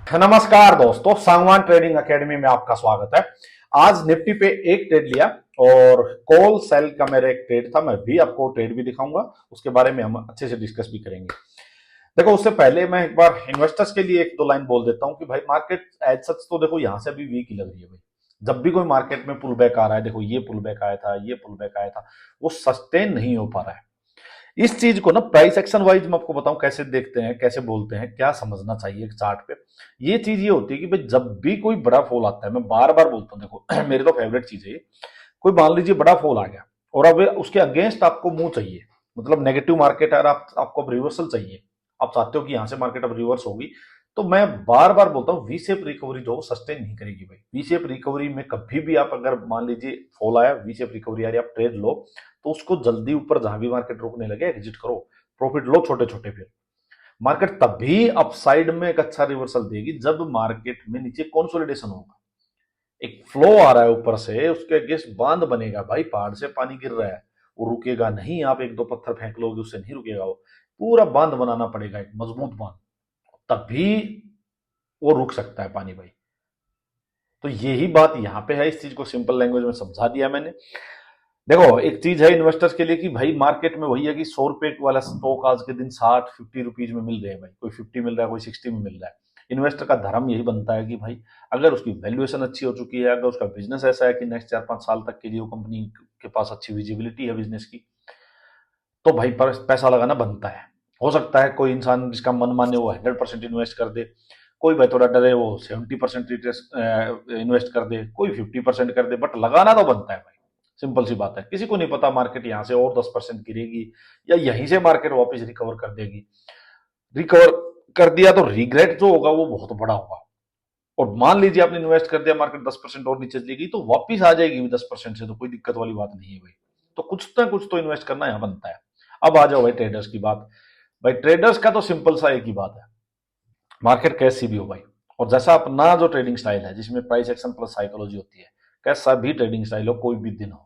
नमस्कार दोस्तों, Sangwan trading academy में आपका स्वागत है। आज निफ्टी पे एक ट्रेड लिया और कॉल सेल का मेरा एक ट्रेड था। मैं भी आपको ट्रेड भी दिखाऊंगा, उसके बारे में हम अच्छे से डिस्कस भी करेंगे। देखो, उससे पहले मैं एक बार इन्वेस्टर्स के लिए एक दो लाइन बोल देता हूं कि भाई मार्केट एज सच तो देखो यहां से अभी वीक ही लग रही है भाई। जब भी कोई मार्केट में पुल बैक आ रहा है, देखो ये पुल बैक आया था, ये पुल बैक आया था, वो सस्टेन नहीं हो पा रहा है। इस चीज को ना प्राइस एक्शन वाइज मैं आपको बताऊं कैसे देखते हैं, कैसे बोलते हैं, क्या समझना चाहिए चार्ट पे। ये चीज ये होती है कि भाई जब भी कोई बड़ा फॉल आता है, मैं बार बार बोलता हूं, देखो मेरी तो फेवरेट चीज है ये। कोई मान लीजिए बड़ा फॉल आ गया और अब उसके अगेंस्ट आपको मूव चाहिए, मतलब नेगेटिव मार्केट है, आपको अब रिवर्सल चाहिए, आप चाहते हो कि यहां से मार्केट अब रिवर्स होगी, तो मैं बार बार बोलता हूं वी शेप रिकवरी जो सस्टेन नहीं करेगी भाई। वी शेप रिकवरी में कभी भी आप अगर मान लीजिए फॉल आया, वी शेप रिकवरी आ रही, आप ट्रेड लो तो उसको जल्दी ऊपर जहां भी मार्केट रुकने लगे एग्जिट करो, प्रॉफिट लो छोटे छोटे। फिर मार्केट तभी अपसाइड में एक अच्छा रिवर्सल देगी जब मार्केट में नीचे कंसोलिडेशन होगा, एक फ्लो आ रहा है ऊपर से, उसके अगेंस्ट बांध बनेगा भाई। पहाड़ से पानी गिर रहा है, वो रुकेगा नहीं। आप एक दो पत्थर फेंक लोगे उससे नहीं रुकेगा, वो पूरा बांध बनाना पड़ेगा, एक मजबूत बांध, तभी वो रुक सकता है पानी भाई। तो यही बात यहां पे है, इस चीज को सिंपल लैंग्वेज में समझा दिया मैंने। देखो, एक चीज है इन्वेस्टर्स के लिए कि भाई मार्केट में वही है कि 100 रुपए वाला स्टॉक आज के दिन 60-50 रुपीज में मिल रहे हैं भाई। कोई 50 मिल रहा है, कोई 60 में मिल रहा है। इन्वेस्टर का धर्म यही बनता है कि भाई अगर उसकी वैल्यूएशन अच्छी हो चुकी है, अगर उसका बिजनेस ऐसा है कि नेक्स्ट 4-5 साल तक के लिए वो कंपनी के पास अच्छी विजिबिलिटी है बिजनेस की, तो भाई पैसा लगाना बनता है। हो सकता है कोई इंसान जिसका मन माने वो 100% इन्वेस्ट कर दे, कोई भाई थोड़ा डरे वो 70% इन्वेस्ट कर दे, कोई 50% कर दे, बट लगाना तो बनता है भाई। सिंपल सी बात है। किसी को नहीं पता मार्केट यहां से और 10% गिरेगी या यहीं से मार्केट वापस रिकवर कर देगी। रिकवर कर दिया तो रिग्रेट जो होगा वो बहुत बड़ा होगा। और मान लीजिए आपने इन्वेस्ट कर दिया, मार्केट 10% और नीचे चली गई, तो वापिस आ जाएगी 10% से, तो कोई दिक्कत वाली बात नहीं है भाई। तो कुछ ना कुछ तो इन्वेस्ट करना यहां बनता है। अब आ जाओ भाई ट्रेडर्स की बात। भाई ट्रेडर्स का तो सिंपल सा एक ही बात है, मार्केट कैसी भी हो भाई, और जैसा अपना जो ट्रेडिंग स्टाइल है जिसमें प्राइस एक्शन प्लस साइकोलॉजी होती है, कैसा भी ट्रेडिंग स्टाइल हो, कोई भी दिन हो,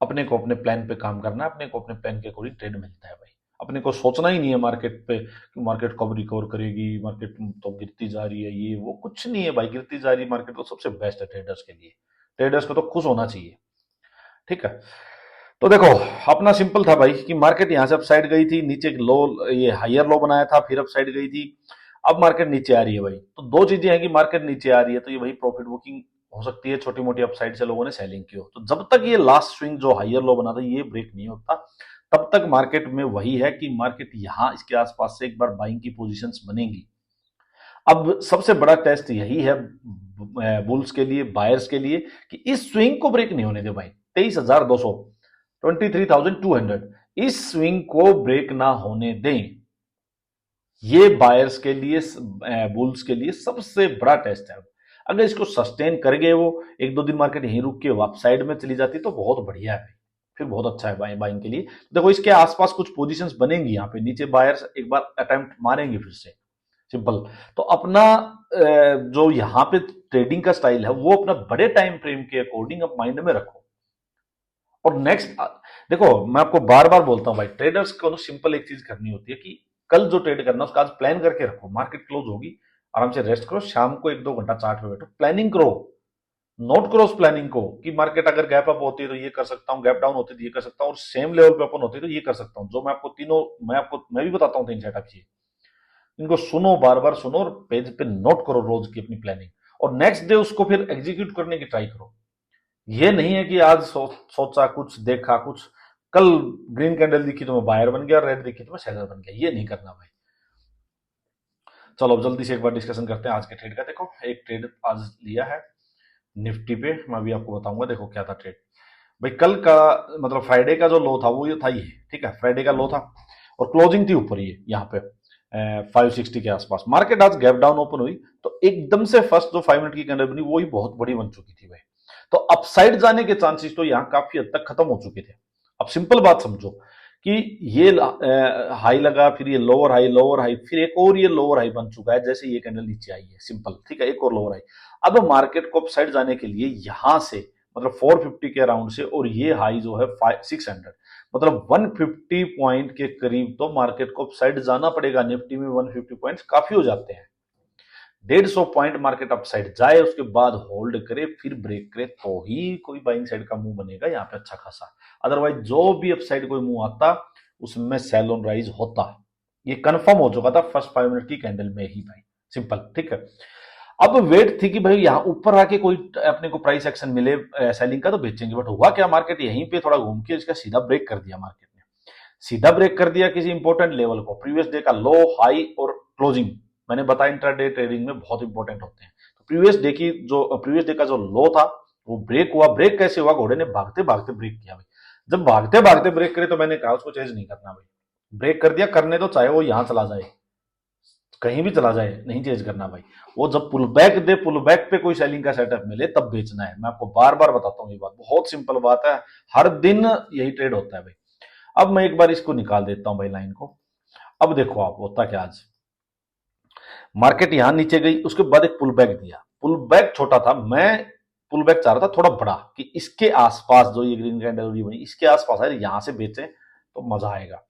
अपने को अपने प्लान पे काम करना है, अपने को अपने प्लान के अकॉर्डिंग ट्रेड मिलता है भाई। अपने को सोचना ही नहीं है मार्केट पे कि मार्केट कब रिकवर करेगी, मार्केट तो गिरती जा रही है, ये वो कुछ नहीं है भाई। गिरती जा रही मार्केट तो सबसे बेस्ट है ट्रेडर्स के लिए। ट्रेडर्स को तो खुश होना चाहिए, ठीक है। तो देखो, अपना सिंपल था भाई कि मार्केट यहां से अपसाइड गई थी, नीचे एक लो, ये हायर लो बनाया था, फिर अपसाइड गई थी। अब मार्केट नीचे आ रही है भाई। तो दो चीजें हैं कि मार्केट नीचे आ रही है तो ये भाई प्रॉफिट बुकिंग हो सकती है, छोटी मोटी अपसाइड से लोगों ने सेलिंग की हो। तो जब तक ये लास्ट स्विंग जो हायर लो बना था ये ब्रेक नहीं होता, तब तक मार्केट में वही है कि मार्केट यहां इसके आसपास से एक बार बाइंग की पोजीशंस बनेगी। अब सबसे बड़ा टेस्ट यही है बुल्स के लिए, बायर्स के लिए, कि इस स्विंग को ब्रेक नहीं होने दे भाई। 23,200, 23,200, इस स्विंग को ब्रेक ना होने दें। ये बायर्स के लिए, बुल्स के लिए सबसे बड़ा टेस्ट है। अगर इसको सस्टेन कर गए, वो एक दो दिन मार्केट यहीं रुक के वापस साइड में चली जाती तो बहुत बढ़िया है, फिर बहुत अच्छा है बाइंग के लिए। देखो, इसके आसपास कुछ पोजीशंस बनेंगी, यहाँ पे नीचे बायर्स एक बार अटेम्प्ट मारेंगे फिर से, सिंपल। तो अपना जो यहाँ पे ट्रेडिंग का स्टाइल है वो अपना बड़े टाइम फ्रेम के अकॉर्डिंग आप माइंड में रखो। और नेक्स्ट, देखो मैं आपको बार बार बोलता हूं भाई, ट्रेडर्स को ना सिंपल एक चीज करनी होती है कि कल जो ट्रेड करना है उसका आज प्लान करके रखो। मार्केट क्लोज होगी, आराम से रेस्ट करो, शाम को एक दो घंटा चार्ट पे बैठो, प्लानिंग करो, नोट करो उस प्लानिंग को कि मार्केट अगर गैप अप होती है तो ये कर सकता हूँ, गैप डाउन होती है तो ये कर सकता हूँ, और सेम लेवल पे ओपन होती है तो ये कर सकता हूँ। जो मैं आपको तीनों, मैं भी बताता हूँ तीन सेटअप ये, इनको सुनो, बार बार सुनो और पेज पे नोट करो रोज की अपनी प्लानिंग, और नेक्स्ट डे उसको फिर एग्जीक्यूट करने की ट्राई करो। ये नहीं है कि आज सोचा कुछ, देखा कुछ, कल ग्रीन कैंडल दिखी तो मैं बायर बन गया, रेड दिखी तो मैं सेलर बन गया। ये नहीं करना भाई। चलो अब जल्दी से एक बार डिस्कशन करते हैं आज के ट्रेड का। देखो, एक ट्रेड आज लिया है निफ्टी पे, मैं भी आपको बताऊंगा। देखो क्या था ट्रेड भाई, कल का मतलब फ्राइडे का जो लो था वो ये था, ये ठीक है, फ्राइडे का लो था और क्लोजिंग थी ऊपर ये यहाँ पे 560 के आसपास। मार्केट आज गैप डाउन ओपन हुई तो एकदम से फर्स्ट जो 5 मिनट की कैंडल बनी वो ही बहुत बड़ी बन चुकी थी भाई। तो अपसाइड जाने के चांसेस तो यहाँ काफी हद तक खत्म हो चुके थे। अब सिंपल बात समझो कि ये हाई लगा, फिर ये लोअर हाई, फिर एक और ये लोअर हाई बन चुका है जैसे ये कैंडल नीचे आई है, सिंपल, ठीक है, एक और लोअर हाई। अब मार्केट को अपसाइड जाने के लिए यहां से मतलब 450 के अराउंड से, और ये हाई जो है 600, मतलब 150 पॉइंट के करीब तो मार्केट को अपसाइड जाना पड़ेगा। निफ्टी में 150 पॉइंट्स काफी हो जाते हैं। 150 पॉइंट मार्केट अपसाइड जाए, उसके बाद होल्ड करे, फिर ब्रेक करे, तो ही कोई बाइंग साइड का मूव बनेगा यहाँ पे अच्छा खासा। अदरवाइज जो भी अपसाइड कोई मूव आता उसमें सेल ऑन राइज होता। ये कंफर्म हो चुका था फर्स्ट 5 मिनट की कैंडल में ही भाई, सिंपल, ठीक है। अब वेट थी कि भाई यहाँ ऊपर आके कोई अपने को प्राइस एक्शन मिले सेलिंग का तो बेचेंगे, बट हुआ क्या, मार्केट यहीं पे थोड़ा घूम के इसका सीधा ब्रेक कर दिया, मार्केट ने सीधा ब्रेक कर दिया किसी इंपॉर्टेंट लेवल को, प्रीवियस डे का लो, हाई और क्लोजिंग। मैंने बताया इंट्राडे ट्रेडिंग में बहुत इंपॉर्टेंट होते हैं। तो प्रीवियस डे का जो लो था वो ब्रेक हुआ। ब्रेक कैसे हुआ, घोड़े ने भागते भागते ब्रेक किया भाई। जब भागते भागते ब्रेक करे तो मैंने कहा उसको चेंज नहीं करना भाई, ब्रेक कर दिया, करने दो, चाहे वो यहां चला जाए, कहीं भी चला जाए, नहीं चेंज करना भाई। वो जब पुल बैक दे, पुल बैक पे कोई सेलिंग का सेटअप मिले तब बेचना है। मैं आपको बार बार बताता हूँ, ये बात बहुत सिंपल बात है, हर दिन यही ट्रेड होता है भाई। अब मैं एक बार इसको निकाल देता हूं भाई लाइन को। अब देखो आप होता क्या, आज मार्केट यहां नीचे गई, उसके बाद एक पुल बैक दिया, पुल बैक छोटा था, मैं पुल बैक चाह रहा था थोड़ा बड़ा कि इसके आसपास जो ये ग्रीन कैंडल बनी इसके आसपास है, यहां से बेचें तो मजा आएगा,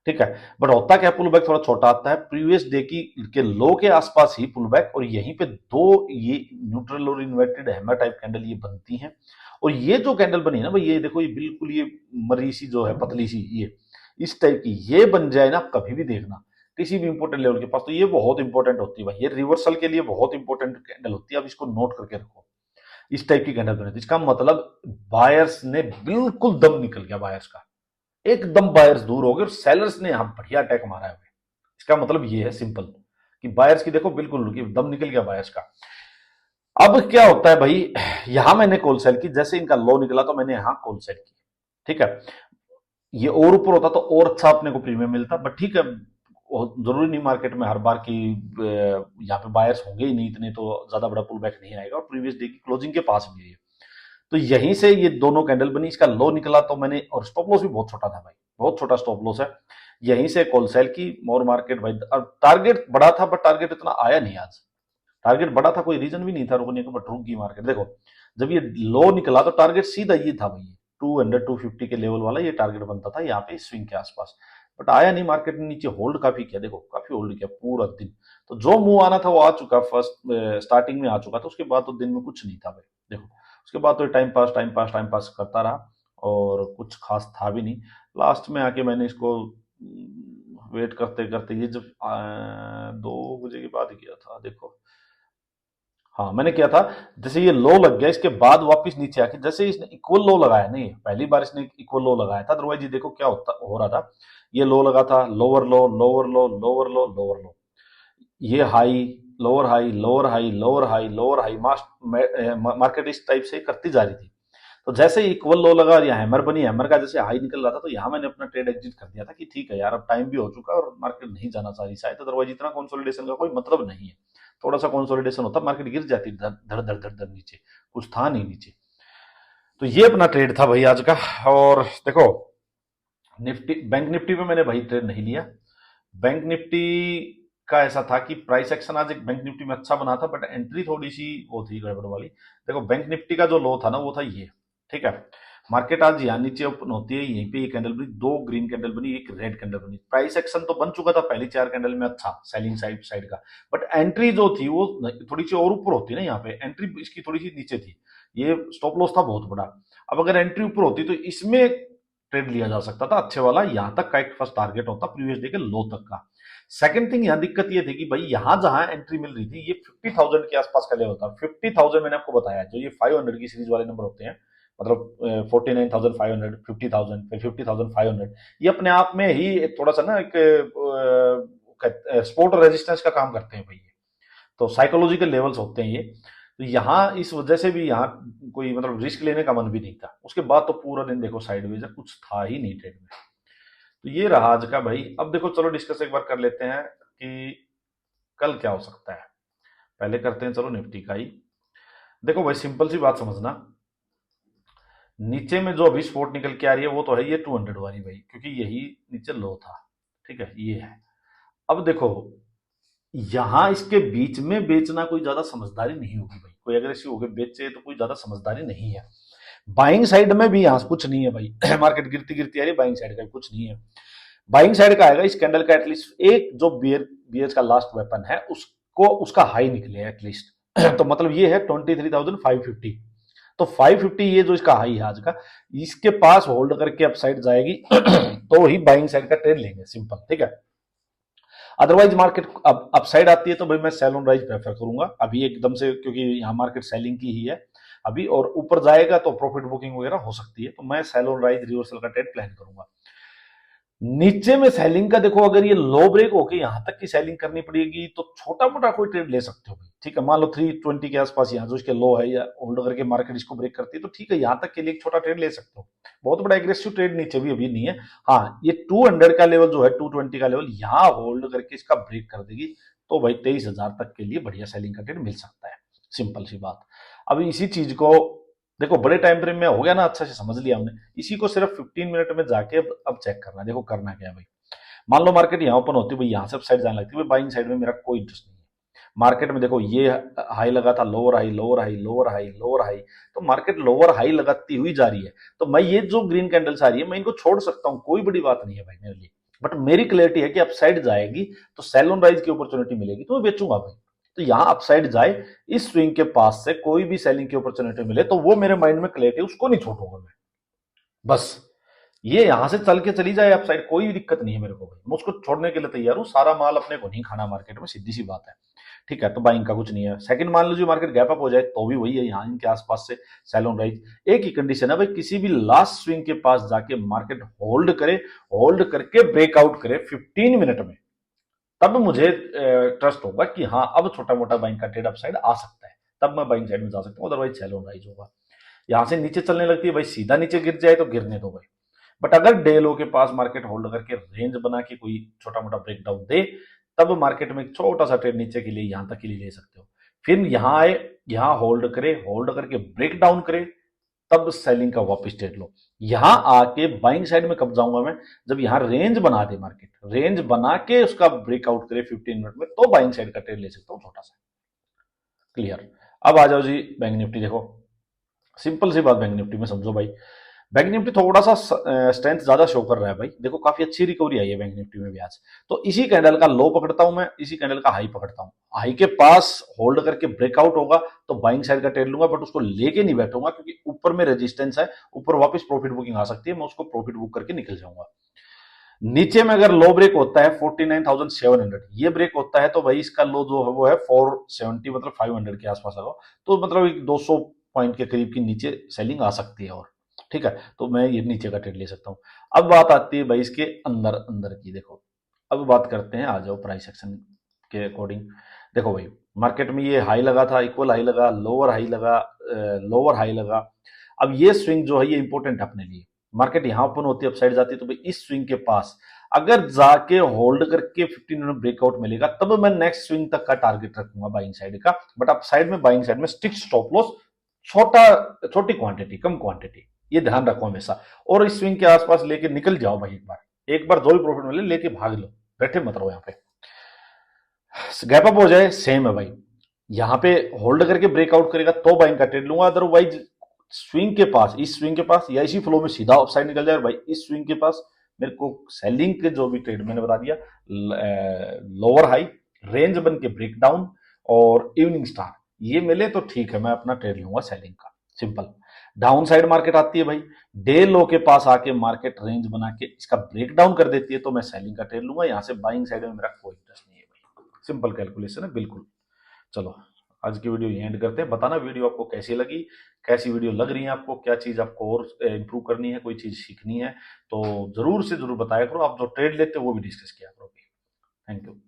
ठीक है। बट होता क्या, पुल बैक थोड़ा छोटा आता है, प्रीवियस डे की के लो के आसपास ही पुल बैक, और यहीं पे दो ये न्यूट्रल और इन्वर्टेड हैमर टाइप कैंडल ये बनती हैं। और ये जो कैंडल बनी है ना भाई, ये देखो, ये बिल्कुल ये मरी सी जो है, पतली सी, ये इस टाइप की ये बन जाए ना, कभी भी देखना किसी भी इंपॉर्टेंट लेवल के पास, तो ये बहुत इंपॉर्टेंट होती है भाई, ये रिवर्सल के लिए बहुत इंपॉर्टेंट कैंडल होती है। अब इसको नोट करके रखो, इस टाइप की कैंडल बनी, इसका मतलब बायर्स ने बिल्कुल दम निकल गया, बायर्स का एकदम बायर्स दूर हो गए और सेलर्स ने यहां बढ़िया अटैक मारा है। इसका मतलब ये है सिंपल कि बायर्स की देखो बिल्कुल दम निकल गया बायर्स का। अब क्या होता है भाई, यहां मैंने कॉल सेल की, जैसे इनका लो निकला तो मैंने यहां कॉल सेल की, ठीक है। ये और ऊपर होता तो और अच्छा अपने को प्रीमियम मिलता, बट ठीक है, जरूरी नहीं मार्केट में हर बार की यहाँ पे बायर्स होंगे ही नहीं इतने, तो ज्यादा बड़ा पुल बैक नहीं आएगा, और प्रीवियस डे की क्लोजिंग के पास भी है। तो यहीं से ये दोनों कैंडल बनी, इसका लो निकला तो मैंने, और स्टॉप लॉस भी बहुत छोटा था भाई, बहुत छोटा स्टॉप लॉस है, यहीं से कॉल सेल की। मोर मार्केट भाई, और टारगेट बड़ा था बट टारगेट इतना आया नहीं आज, टारगेट बड़ा था, कोई रीजन भी नहीं था रुकने का, बट रुक गई मार्केट। देखो जब ये लो निकला तो टारगेट सीधा ये था भाई, 200-250 के लेवल वाला ये टारगेट बनता था यहाँ पे स्विंग के आसपास, बट आया नहीं, मार्केट ने नीचे होल्ड काफी किया, देखो काफी होल्ड किया पूरा दिन। तो जो मुंह आना था वो आ चुका, फर्स्ट स्टार्टिंग में आ चुका था, उसके बाद तो दिन में कुछ नहीं था भाई। देखो उसके बाद तो time pass time pass time pass करता रहा, और कुछ खास था भी नहीं। लास्ट में आके मैंने इसको वेट करते करते, ये जब 2 बजे के बाद किया था, देखो हाँ मैंने किया था, जैसे ये लो लग गया, इसके बाद वापस नीचे आके जैसे इसने इक्वल लो लगाया, नहीं पहली बार इसने इक्वल लो लगाया था, अदरवाइज ये देखो क्या हो रहा था, ये लो लगा था, lower low lower low lower low lower low, ये high lower high lower high lower high lower high, market इस टाइप से करती जा रही थी। तो जैसे ही इक्वल लो लगा, या हैमर बनी, हैमर का जैसे हाई निकल रहा था, तो यहाँ मैंने अपना ट्रेड एग्जिट कर दिया था कि ठीक है यार, अब टाइम भी हो चुका और मार्केट नहीं जाना चाहिए शायद, अदरवाइज इतना कंसोलिडेशन का कोई मतलब नहीं है। थोड़ा सा कंसोलिडेशन होता, मार्केट गिर जाती धड़ धड़ धड़ धड़ धड़ नीचे, कुछ था नहीं नीचे। तो ये अपना ट्रेड था भाई आज का। और देखो निफ्टी, बैंक निफ्टी पे मैंने भाई ट्रेड नहीं लिया। बैंक निफ्टी का ऐसा था कि प्राइस एक्शन आज एक बैंक निफ्टी में अच्छा बना था, बट एंट्री थोड़ी सी वो थी गड़बड़ वाली। देखो बैंक निफ्टी का जो लो था ना वो था ये, ठीक है। मार्केट आज यहाँ नीचे ओपन होती है, यहीं पे ये कैंडल बनी, 2 ग्रीन कैंडल बनी, एक रेड कैंडल बनी, प्राइस एक्शन तो बन चुका था पहली 4 कैंडल में अच्छा सेलिंग साइड का, बट एंट्री जो थी वो थोड़ी सी और ऊपर होती ना, यहाँ पे एंट्री इसकी थोड़ी सी नीचे थी, ये स्टॉप लॉस था बहुत बड़ा। अब अगर एंट्री ऊपर होती तो इसमें ट्रेड लिया जा सकता था अच्छे वाला, यहां तक का एक फर्स्ट टारगेट होता प्रीवियस डे के लो तक का। सेकंड थिंग, यहां दिक्कत ये थी कि भाई यहां जहां एंट्री मिल रही थी ये 50,000 के आसपास का लेवल था। 50,000 मैंने आपको बताया, जो ये 500 की सीरीज वाले नंबर होते हैं, मतलब 49,500, 50,000, फिर 50,500, ये अपने आप में ही थोड़ा सा ना एक सपोर्ट और रेजिस्टेंस का काम करते हैं भाई, तो साइकोलॉजिकल लेवल्स होते हैं ये। तो यहाँ इस वजह से भी यहाँ कोई मतलब रिस्क लेने का मन भी नहीं था। उसके बाद तो पूरा दिन देखो साइडवेज है, कुछ था ही नहीं ट्रेड में। तो ये रहा आज का भाई। अब देखो चलो डिस्कस एक बार कर लेते हैं कि कल क्या हो सकता है। पहले करते हैं चलो निफ्टी का ही। देखो भाई सिंपल सी बात समझना, नीचे में जो अभी स्पोर्ट निकल के आ रही है वो तो है ये 200 वाली भाई, क्योंकि यही नीचे लो था, ठीक है ये है। अब देखो यहां इसके बीच में बेचना कोई ज्यादा समझदारी नहीं होगी भाई, कोई अग्रेसिव होकर बेचे तो कोई ज्यादा समझदारी नहीं है। बाइंग साइड में भी यहां कुछ नहीं है भाई मार्केट गिरती गिरती आ रही है, बाइंग साइड का भी कुछ नहीं है। बाइंग साइड का आएगा इस कैंडल का एटलीस्ट एक जो बियर बियर्स का लास्ट वेपन है, उस को उसका हाई निकले एटलीस्ट। तो मतलब ये है 23,550। तो 550 ये जो इसका हाई है आज का, इसके पास होल्ड करके अपसाइड जाएगी तो ही बाइंग साइड का ट्रेड लेंगे, सिंपल, ठीक है। अदरवाइज मार्केट अब अपसाइड आती है तो भाई मैं सेल ऑन राइज प्रेफर करूंगा अभी एकदम से, क्योंकि यहाँ मार्केट सेलिंग की ही है अभी, और ऊपर जाएगा तो प्रॉफिट बुकिंग वगैरह हो सकती है, तो मैं सेल ऑन राइज रिवर्सल का ट्रेड प्लान करूंगा। नीचे में सेलिंग का देखो, अगर ये लो ब्रेक होके यहां तक की सेलिंग करनी पड़ेगी तो छोटा मोटा कोई ट्रेड ले सकते हो भाई, ठीक है। मान लो 320 के आसपास यहाँ जो इसके लो है, या होल्ड करके मार्केट इसको ब्रेक करती है तो ठीक है, यहां तक के लिए एक छोटा ट्रेड ले सकते हो। बहुत बड़ा एग्रेसिव ट्रेड नीचे भी अभी नहीं है। हाँ, ये 200 का लेवल जो है, 220 का लेवल यहाँ होल्ड करके इसका ब्रेक कर देगी तो भाई 23,000 तक के लिए बढ़िया सेलिंग का ट्रेड मिल सकता है, सिंपल सी बात। अब इसी चीज को देखो बड़े टाइम फ्रेम में हो गया ना, अच्छा से समझ लिया हमने, इसी को सिर्फ 15 मिनट में जाके अब चेक करना है। देखो करना क्या है भाई, मान लो मार्केट यहाँ ओपन होती है भाई, यहाँ से साइड जाने लगती है भाई, बाइंग साइड में मेरा कोई इंटरेस्ट नहीं है। मार्केट में देखो ये हाई लगा था, lower high lower high lower high lower high, तो मार्केट लोअर हाई लगाती हुई जा रही है, तो मैं ये जो ग्रीन कैंडल्स आ रही है मैं इनको छोड़ सकता हूँ, कोई बड़ी बात नहीं है भाई मेरे लिए। बट मेरी क्लैरिटी है कि अपसाइड जाएगी तो सेल ऑन राइज की अपॉर्चुनिटी मिलेगी तो मैं बेचूंगा भाई। तो यहां अपसाइड जाए, इस स्विंग के पास से कोई भी सेलिंग की अपॉर्चुनिटी मिले तो वो मेरे माइंड में क्लैरिटी, उसको नहीं छोड़ूंगा मैं। बस ये यहां से चल के चली जाए अपसाइड, कोई भी दिक्कत नहीं है मेरे को भाई, मैं उसको छोड़ने के लिए तैयार हूं। सारा माल अपने को नहीं खाना मार्केट में, सीधी सी बात है, ठीक है। तो बाइंग का कुछ नहीं है। सेकंड, मान लीजिए मार्केट गैप अप हो जाए तो भी वही है, यहाँ इनके आसपास से सेल ऑन राइज। एक ही कंडीशन है भाई, किसी भी लास्ट स्विंग के पास जाके मार्केट होल्ड करे, होल्ड करके ब्रेकआउट करे 15 मिनट में, तब मुझे ट्रस्ट होगा कि हाँ अब छोटा मोटा बाइंग का ट्रेड अपसाइड आ सकता है, तब मैं बाइंग साइड में जा सकता हूँ, अदरवाइज सेल ऑन राइज होगा। यहां से नीचे चलने लगती है भाई, सीधा नीचे गिर जाए तो गिरने दो भाई। बट अगर डे लो के पास मार्केट होल्ड करके रेंज बना के कोई छोटा मोटा ब्रेकडाउन दे, तब मार्केट में एक छोटा सा ट्रेड नीचे के लिए यहां तक के लिए ले सकते हो। फिर यहां आए, यहां होल्ड करे, होल्ड करके ब्रेक डाउन करे, तब सेलिंग का वापस ट्रेड लो। यहां आके बाइंग साइड में कब जाऊंगा मैं, जब यहां रेंज बना दे मार्केट, रेंज बना के उसका ब्रेकआउट करे 15 मिनट में, तो बाइंग साइड का ट्रेड ले सकता हूं छोटा सा। क्लियर। अब आ जाओ जी बैंक निफ्टी। देखो सिंपल सी बात, बैंक निफ्टी में समझो भाई, बैंक निफ्टी थोड़ा सा स्ट्रेंथ ज्यादा शो कर रहा है भाई। देखो काफी अच्छी रिकवरी आई है बैंक निफ्टी में भी आज। तो इसी कैंडल का लो पकड़ता हूं मैं, इसी कैंडल का हाई पकड़ता हूं, हाई के पास होल्ड करके ब्रेकआउट होगा तो बाइंग साइड का ट्रेड लूंगा, बट उसको लेके नहीं बैठूंगा क्योंकि ऊपर में रेजिस्टेंस है, ऊपर वापस प्रॉफिट बुकिंग आ सकती है, मैं उसको प्रॉफिट बुक करके निकल जाऊंगा। नीचे में अगर लो ब्रेक होता है 49,700, ये ब्रेक होता है तो भाई इसका लो जो है वो है 470, मतलब 500 के आसपास लगाओ, तो मतलब 200 पॉइंट के करीब की नीचे सेलिंग आ सकती है, और ठीक है, तो मैं ये नीचे का ट्रेड ले सकता हूं। अब बात आती है भाई इसके अंदर अंदर की। देखो अब बात करते हैं, आ जाओ प्राइस एक्शन के अकॉर्डिंग। देखो भाई मार्केट में ये हाई लगा था, इक्वल हाई लगा, लोअर हाई लगा, लोअर हाई लगा। अब ये स्विंग जो है ये इंपॉर्टेंट है अपने लिए। मार्केट यहां ओपन होती है, अपसाइड जाती है, तो भाई इस स्विंग के पास अगर जाके होल्ड करके 15 मिनट ब्रेकआउट मिलेगा, तब मैं नेक्स्ट स्विंग तक का टारगेट रखूंगा बाइंग साइड का। बट अप साइड में, बाइंग साइड में स्टिक स्टॉप लॉस, छोटा, छोटी क्वांटिटी, कम क्वांटिटी, ये ध्यान रखो हमेशा। और इस स्विंग के आसपास लेके निकल जाओ भाई, एक बार जो भी प्रॉफिट मिले लेके भाग लो, बैठे मत रहो यहाँ पे। गैप अप हो जाए सेम है भाई, यहां पे होल्ड करके ब्रेकआउट करेगा तो बाइंग का ट्रेड लूंगा, अदरवाइज स्विंग के पास, इस स्विंग के पास या इसी फ्लो में सीधा अपसाइड निकल जाए भाई, इस स्विंग के पास मेरे को सेलिंग के जो भी ट्रेड मैंने बता दिया, लोअर हाई, रेंज बन के ब्रेकडाउन और इवनिंग स्टार, ये मिले तो ठीक है, मैं अपना ट्रेड लूंगा सेलिंग का, सिंपल। डाउन साइड मार्केट आती है भाई, डे लो के पास आके मार्केट रेंज बना के इसका ब्रेकडाउन कर देती है तो मैं सेलिंग का ट्रेड लूंगा, यहां से बाइंग साइड में मेरा कोई इंटरेस्ट नहीं है भाई, सिंपल कैलकुलेशन है बिल्कुल। चलो आज की वीडियो यहीं एंड करते हैं। बताना वीडियो आपको कैसी लगी, कैसी वीडियो लग रही है आपको, क्या चीज आपको और इंप्रूव करनी है, कोई चीज सीखनी है तो जरूर से जरूर बताया करो। आप जो ट्रेड लेते हो वो भी डिस्कस किया करो। Thank you.